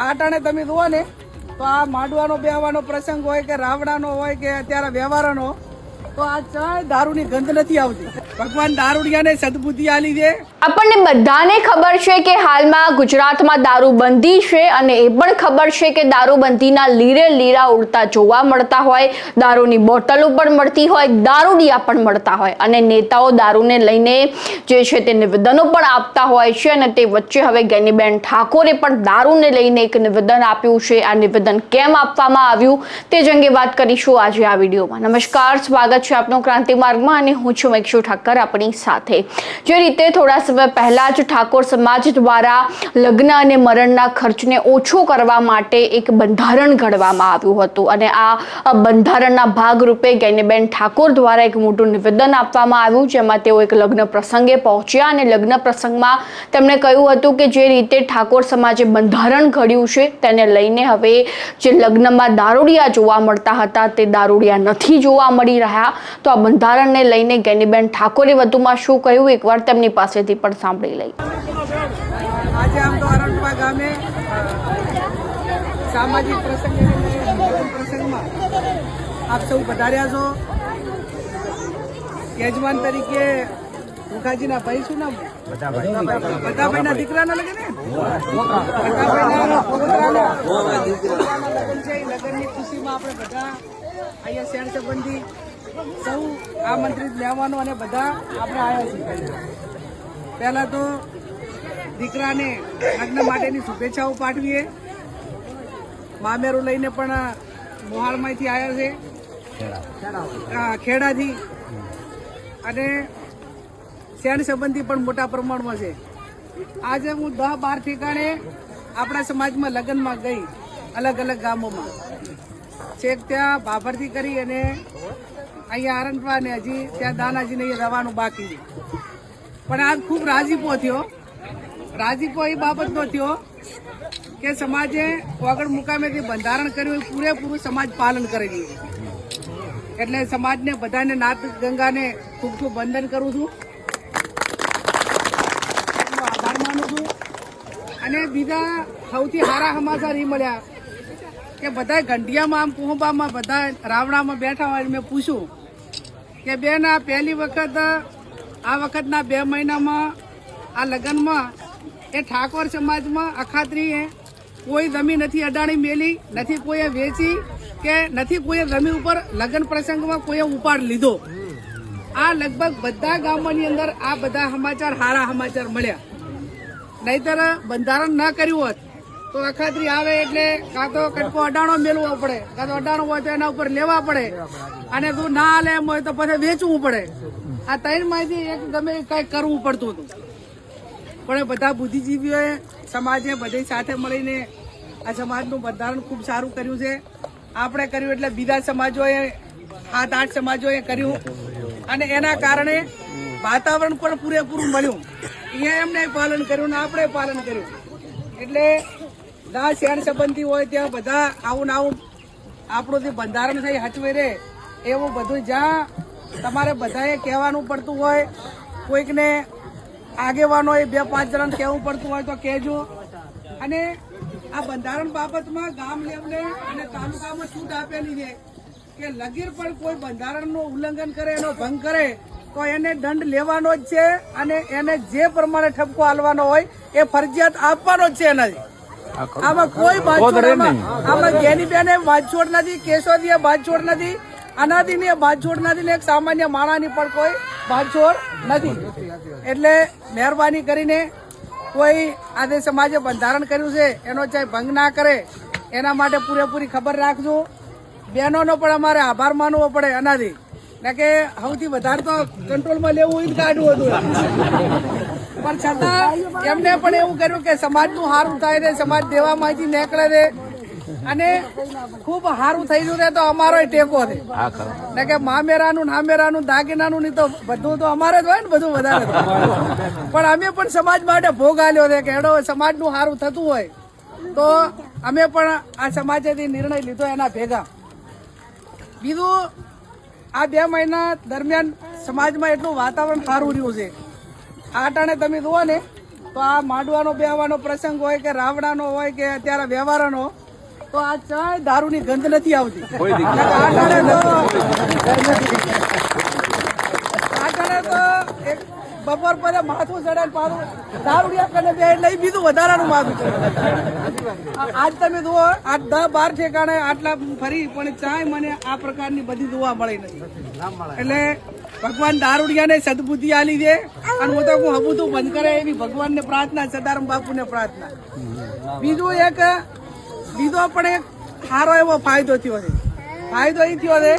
આ ટાણે તમે જુઓ ને તો આ માંડવાનો બેહવાનો પ્રસંગ હોય કે રાવણાનો હોય કે અત્યારે વ્યવહારનો, તો આ ચાય દારૂની ગંધ નથી આવતી. ભગવાન દારૂડિયાને સદબુદ્ધિ આલી દે. આપણને બધાને ખબર છે કે હાલમાં ગુજરાતમાં દારૂબંધી છે અને એ પણ ખબર છે કે દારૂબંધીના લીરે લીરા ઉડતા જોવા મળતા હોય, દારૂની બોટલો પણ મળતી હોય, દારૂડિયા પણ મળતા હોય અને નેતાઓ દારૂને લઈને જે છે તે નિવેદનો પણ આપતા હોય છે. અને તે વચ્ચે હવે ગેનીબેન ઠાકોરે પણ દારૂને લઈને એક નિવેદન આપ્યું છે. આ નિવેદન કેમ આપવામાં આવ્યું તે જ અંગે વાત કરીશું આજે આ વિડીયોમાં. નમસ્કાર, સ્વાગત છે આપનો ક્રાંતિ માર્ગમાં અને હું છું મેક્ષુ ઠાકર આપણી સાથે. જે રીતે થોડા સમય પહેલા જ ઠાકોર સમાજ દ્વારા લગ્ન અને મરણના ખર્ચને ઓછો કરવા માટે એક બંધારણ ઘડવામાં આવ્યું હતું અને આ બંધારણના ભાગરૂપે ગેનીબેન ઠાકોર દ્વારા એક મોટું નિવેદન આપવામાં આવ્યું, જેમાં તેઓ એક લગ્ન પ્રસંગે પહોંચ્યા અને લગ્ન પ્રસંગમાં તેમણે કહ્યું હતું કે જે રીતે ઠાકોર સમાજે બંધારણ ઘડ્યું છે તેને લઈને હવે જે લગ્નમાં દારૂડિયા જોવા મળતા હતા તે દારૂડિયા નથી જોવા મળી રહ્યા. તો આ બંધારણને લઈને ગેનીબેન ઠાકોરે વધુમાં શું કહ્યું એકવાર તેમની પાસેથી પણ સાંભળી લઈએ. આજે આમ તો અરણપા ગામે સામાજિક પ્રસંગમાં આપ સૌ પધાર્યા છો. યજમાન તરીકે મુખાજીના ભાઈ શું નામ? બધાભાઈના દીકરાના લગ્ન ને લગ્નની ખુશીમાં આપણે બધા અહીંયા શહેર સંબંધી સૌ આમંત્રિત મહેમાનો અને બધા આપણે આવ્યા છીએ. પહેલા તો દીકરાને લગ્ન માટેની શુભેચ્છાઓ પાઠવીએ. મામેરું લઈને પણ મોહાળમાંથી આવ્યા છે, ખેડાથી, અને શહેર સંબંધી પણ મોટા પ્રમાણમાં છે. આજે હું 10-12 ઠેકાણે આપણા સમાજમાં લગ્નમાં ગઈ, અલગ અલગ ગામોમાં. છેક ત્યાં ભાભરથી કરી અને અહીંયા આરંભવા ને હજી ત્યાં દાનાજીને રવાનું બાકી છે. પણ આજ ખૂબ રાજીપો થયો. રાજીપો એ બાબતનો થયો કે સમાજે વગર મુકામેથી બંધારણ કર્યું, પૂરેપૂરું સમાજ પાલન કરી દીધું. એટલે સમાજને બધાને નાથ ગંગાને ખૂબ ખૂબ વંદન કરું છું, આભાર માનું છું. અને બીજા સૌથી સારા સમાચાર એ મળ્યા કે બધા ગંઢિયામાં આમ કુંભામાં બધા રાવણામાં બેઠા હોય. મેં પૂછ્યું કે બેન આ પહેલી વખત આ વખતના 2 મહિનામાં આ લગ્નમાં એ ઠાકોર સમાજમાં અખાત્રીએ કોઈ જમીન નથી અડાણી મેલી, નથી કોઈએ વેચી કે નથી કોઈએ જમીન ઉપર લગ્ન પ્રસંગમાં કોઈએ ઉપાડ લીધો. આ લગભગ બધા ગામોની અંદર આ બધા સમાચાર સારા સમાચાર મળ્યા. નહીતર બંધારણ ન કર્યું હોત તો અખાત્રી આવે એટલે કાં તો કટકો અડાણો મેળવો પડે, કાં તો અડાણો હોય તો એના ઉપર લેવા પડે, અને તું ના હાલે એમ હોય તો પછી વેચવું પડે. આ 3 માંથી એક ગમે કંઈક કરવું પડતું હતું. પણ બધા બુદ્ધિજીવીઓએ સમાજે બધી સાથે મળીને આ સમાજનું બંધારણ ખૂબ સારું કર્યું છે. આપણે કર્યું એટલે બીજા સમાજોએ 7-8 સમાજોએ કર્યું અને એના કારણે વાતાવરણ પણ પૂરેપૂરું મળ્યું. અહીંયા એમને પાલન કર્યું ને આપણે પાલન કર્યું. એટલે ના શહેર સંબંધી હોય ત્યાં બધા આવું આપણું જે બંધારણ થઈ હચવે રહે એવું બધું જ્યાં તમારે બધાએ કહેવાનું પડતું હોય, કોઈકને આગેવાનોએ 2-5 જણાને કહેવું પડતું હોય તો કહેજો. અને આ બંધારણ બાબતમાં ગામ લેવલે અને તાલુકામાં છૂટ આપેલી છે કે લગીર પણ કોઈ બંધારણનું ઉલ્લંઘન કરે, એનો ભંગ કરે તો એને દંડ લેવાનો જ છે અને એને જે પ્રમાણે ઠપકો આલવાનો હોય એ ફરજિયાત આપવાનો જ છે. એનાથી આમાં કોઈ આમાં ગેનીબેને બાજછોડ નથી, કેશોદીએ બાજછોડ નથી, અનાદિની બાજછોડ નથી ને એક સામાન્ય માણસની પણ કોઈ બાજછોડ નથી. એટલે મહેરબાની કરીને કોઈ આજે સમાજે બંધારણ કર્યું છે એનો ચાહે ભંગ ના કરે એના માટે પૂરેપૂરી ખબર રાખજો. બહેનોનો પણ અમારે આભાર માનવો પડે અનાદિ, કે સૌથી વધારે તો કંટ્રોલમાં લેવું જ કાઢવું હતું. પણ છતાં એમને પણ એવું કર્યું કે સમાજનું સારું થાય છે, સમાજ દેવામાંથી નીકળે છે અને ખૂબ સારું થઈ ગયું છે તો અમારો ટેકો છે. કે મામેરાનું નામેરાનું દાગીનાનું નહીં તો બધું તો અમારે જ હોય ને, બધું વધારે. પણ અમે પણ સમાજ માટે ભોગ આલ્યો છે કે એડો સમાજનું સારું થતું હોય તો અમે પણ આ સમાજેથી નિર્ણય લીધો એના ભેગા. બીજું આ 2 મહિના દરમિયાન સમાજમાં એટલું વાતાવરણ સારું રહ્યું છે. આ ટાણે તમે જુઓ ને તો આ માંડવાનો બેહવાનો પ્રસંગ હોય કે રાવણાનો હોય કે અત્યારે વ્યવહારનો, તો આ ચાય દારૂની ગંધ નથી આવતી. આગળ તો એક બપોર પછી માથું ચડે પાછું દારૂડિયા કને બે એટલે ઈ બીજું વધારાનું માથું છે. આજ તમે જુઓ 8-10-12 ઠેકાણે આટલા ફરી પણ ચાય મને આ પ્રકારની બધી જોવા મળી નથી. એટલે ભગવાન દારૂડિયાને સદબુદ્ધિ આલી દે અને હું તો હબુતું બંધ કરે એવી ભગવાનને પ્રાર્થના, સદારામ બાપુને પ્રાર્થના. બીજો પણ એક સારો એવો ફાયદો થયો છે. ફાયદો એ થયો છે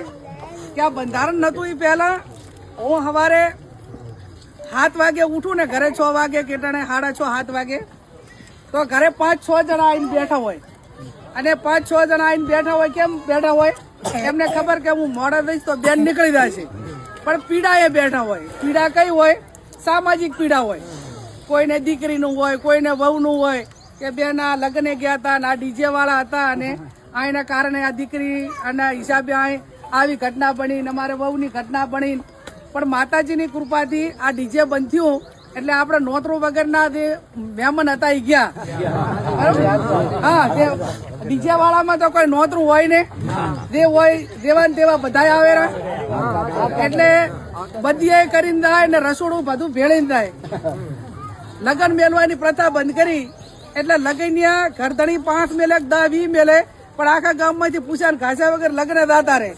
કે આ બંધારણ નતું એ પહેલા હું સવારે 7 વાગે ઉઠું ને ઘરે 6 વાગે કેટાણે 6:30-7 વાગે, તો ઘરે 5-6 જણા આવીને બેઠા હોય. અને 5-6 જણા આવીને બેઠા હોય. કેમ બેઠા હોય? એમને ખબર કે હું મોડા દઈશ તો બેન નીકળી જાય છે, પણ પીડા એ બેઠા હોય. પીડા કઈ હોય? સામાજિક પીડા હોય. કોઈને દીકરીનું હોય, કોઈને વહુનું હોય કે બેન આ લગ્ને ગયા હતા અને આ ડીજે વાળા હતા અને આના કારણે આ દીકરી અને હિસાબે આવી ઘટના બની, અમારે વહુની ઘટના બની. પણ માતાજીની કૃપાથી આ ડીજે બંધ થયું એટલે આપણે નોતરું વગરના જે મહેમાન હતા એ ગયા. હા, ડીજે વાળામાં તો કોઈ નોતરું હોય ને, જે હોય જેવા ને તેવા બધા આવેલા. એટલે બધી કરીને જાય ને રસોડું બધું ભેળીને જાય. લગન મેલવાની પ્રથા બંધ કરી એટલે લગનિયા ઘરધણી 5 મેલે 10-20 મેલે, પણ આખા ગામમાંથી પૂછ્યા ઘાસ્યા વગર લગ્ન દાતા રહે.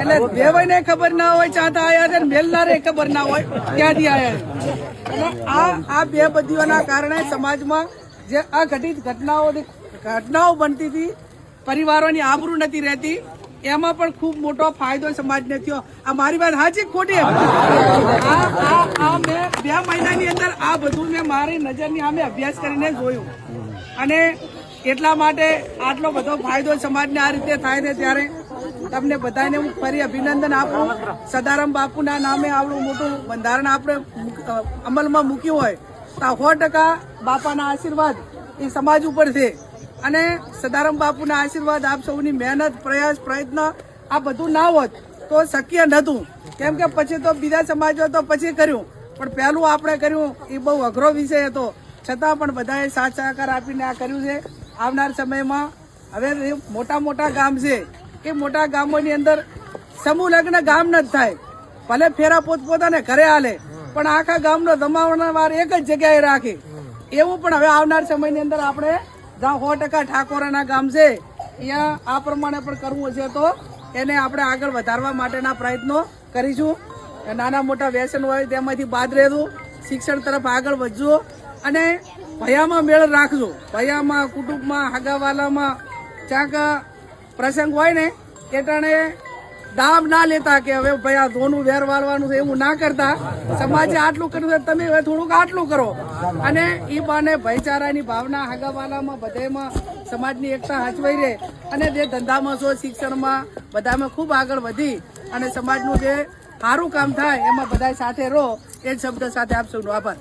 એટલે દેવાઈને ખબર ના હોય ચાતા આયા છે, મેલનારે ખબર ના હોય ક્યાંથી આયા છે. એટલે આ બે બધીઓના કારણે સમાજમાં જે અઘટિત ઘટનાઓ બનતી હતી, પરિવારોની આબરૂ નથી રહેતી, એમાં પણ ખૂબ મોટો ફાયદો સમાજને થયો. આ મારી વાત સાચી ખોટી? મેં 2 મહિનાની અંદર આ બધું મેં મારી નજરની સામે અભ્યાસ કરીને જોયું. અને એટલા માટે આટલો બધો ફાયદો સમાજને આ રીતે થાય છે. ત્યારે તમને બધાને હું ફરી અભિનંદન આપું. સદારામ બાપુના નામે આવડું મોટું બંધારણ આપણે અમલમાં મૂક્યું હોય તો 100% બાપાના આશીર્વાદ એ સમાજ ઉપર છે. અને સદારામ બાપુના આશીર્વાદ આપ સૌની મહેનત, પ્રયાસ, પ્રયત્ન આ બધું ના હોત તો શક્ય નહોતું. કેમ કે પછી તો બીજા સમાજો તો પછી કર્યું, પણ પહેલું આપણે કર્યું એ બહુ અઘરો વિષય હતો. છતાં પણ બધાએ સાથ સહકાર આપીને આ કર્યું છે. આવનાર સમયમાં હવે મોટા ગામ છે, એ મોટા ગામોની અંદર સમૂહ લગ્ન ગામ ન જ થાય. ભલે ફેરા પોતપોતાને ઘરે હાલે, પણ આખા ગામનો જમાવનાર એક જ જગ્યાએ રાખે. એવું પણ હવે આવનાર સમયની અંદર આપણે જ્યાં 100% ઠાકોરાના ગામ છે અહીંયા આ પ્રમાણે પણ કરવું છે, તો એને આપણે આગળ વધારવા માટેના પ્રયત્નો કરીશું. નાના મોટા વ્યસન હોય તેમાંથી બાદ રહેવું, શિક્ષણ તરફ આગળ વધજો અને ભયામાં મેળ રાખજો. ભયામાં, કુટુંબમાં, હગાવાલામાં ક્યાંક પ્રસંગ હોય ને એ ટાણે દામ ના લેતા કે હવે ભાઈ આ ધોનું વેર વાળવાનું છે, એવું ના કરતા. સમાજે આટલું કર્યું છે, તમે હવે થોડુંક આટલું કરો. અને એ બાને ભાઈચારાની ભાવના હગાવાલામાં બધામાં સમાજની એકતા હચવાઈ રહે અને જે ધંધામાં છો, શિક્ષણમાં બધામાં ખૂબ આગળ વધી અને સમાજનું જે સારું કામ થાય એમાં બધા સાથે રહો. એ જ શબ્દ સાથે આપ સૌનો આભાર.